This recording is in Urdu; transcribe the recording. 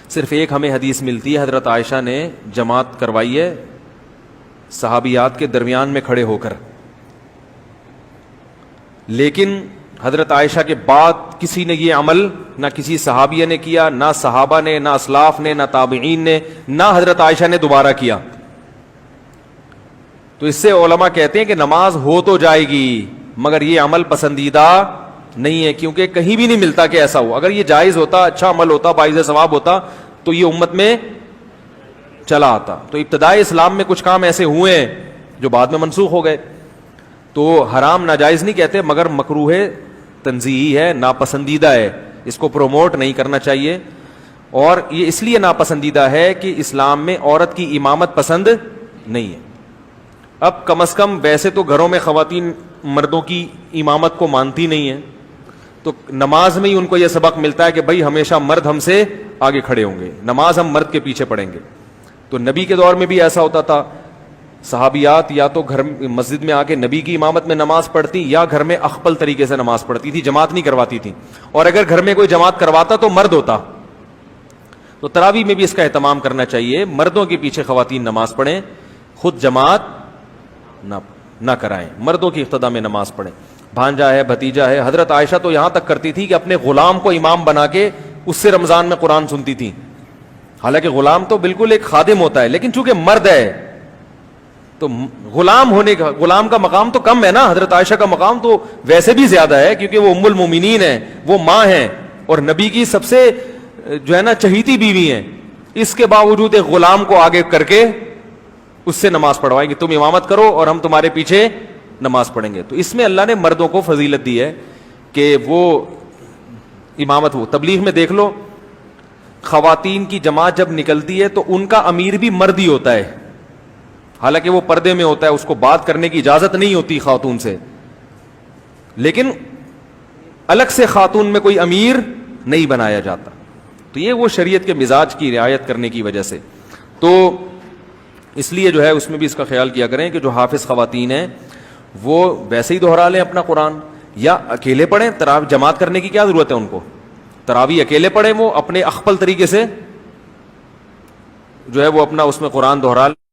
صرف ایک ہمیں حدیث ملتی ہے، حضرت عائشہ نے جماعت کروائی ہے صحابیات کے درمیان میں کھڑے ہو کر، لیکن حضرت عائشہ کے بعد کسی نے یہ عمل نہ کسی صحابیہ نے کیا، نہ صحابہ نے، نہ اسلاف نے، نہ تابعین نے، نہ حضرت عائشہ نے دوبارہ کیا. تو اس سے علماء کہتے ہیں کہ نماز ہو تو جائے گی مگر یہ عمل پسندیدہ نہیں ہے، کیونکہ کہیں بھی نہیں ملتا کہ ایسا ہو. اگر یہ جائز ہوتا، اچھا عمل ہوتا، باعث ثواب ہوتا تو یہ امت میں چلا آتا. تو ابتدائی اسلام میں کچھ کام ایسے ہوئے ہیں جو بعد میں منسوخ ہو گئے. تو حرام ناجائز نہیں کہتے مگر مکروہ تنزیہی ہے، ناپسندیدہ ہے، اس کو پروموٹ نہیں کرنا چاہیے. اور یہ اس لیے ناپسندیدہ ہے کہ اسلام میں عورت کی امامت پسند نہیں ہے. اب کم از کم ویسے تو گھروں میں خواتین مردوں کی امامت کو مانتی نہیں ہیں، تو نماز میں ہی ان کو یہ سبق ملتا ہے کہ بھائی ہمیشہ مرد ہم سے آگے کھڑے ہوں گے، نماز ہم مرد کے پیچھے پڑھیں گے. تو نبی کے دور میں بھی ایسا ہوتا تھا، صحابیات یا تو گھر مسجد میں آ کے نبی کی امامت میں نماز پڑھتی یا گھر میں اخپل طریقے سے نماز پڑھتی تھی، جماعت نہیں کرواتی تھی. اور اگر گھر میں کوئی جماعت کرواتا تو مرد ہوتا. تو تراویح میں بھی اس کا اہتمام کرنا چاہیے، مردوں کے پیچھے خواتین نماز پڑھیں، خود جماعت نہ کرائیں، مردوں کی اقتداء میں نماز پڑھیں. بھانجا ہے، بھتیجا ہے، حضرت عائشہ تو یہاں تک کرتی تھی کہ اپنے غلام کو امام بنا کے اس سے رمضان میں قرآن سنتی تھی. حالانکہ غلام تو بالکل ایک خادم ہوتا ہے، لیکن چونکہ مرد ہے تو غلام کا مقام تو کم ہے نا. حضرت عائشہ کا مقام تو ویسے بھی زیادہ ہے کیونکہ وہ ام المومنین ہیں، وہ ماں ہیں اور نبی کی سب سے جو ہے نا چہیتی بیوی ہیں. اس کے باوجود ایک غلام کو آگے کر کے اس سے نماز پڑھوائیں گے، تم امامت کرو اور ہم تمہارے پیچھے نماز پڑھیں گے. تو اس میں اللہ نے مردوں کو فضیلت دی ہے کہ وہ امامت ہو. تبلیغ میں دیکھ لو، خواتین کی جماعت جب نکلتی ہے تو ان کا امیر بھی مرد ہی ہوتا ہے، حالانکہ وہ پردے میں ہوتا ہے، اس کو بات کرنے کی اجازت نہیں ہوتی خاتون سے، لیکن الگ سے خاتون میں کوئی امیر نہیں بنایا جاتا. تو یہ وہ شریعت کے مزاج کی رعایت کرنے کی وجہ سے. تو اس لیے جو ہے اس میں بھی اس کا خیال کیا کریں کہ جو حافظ خواتین ہیں وہ ویسے ہی دہرا لیں اپنا قرآن، یا اکیلے پڑھیں. تراویح جماعت کرنے کی کیا ضرورت ہے ان کو، تراویح اکیلے پڑھیں، وہ اپنے اخپل طریقے سے جو ہے وہ اپنا اس میں قرآن دہرا لیں.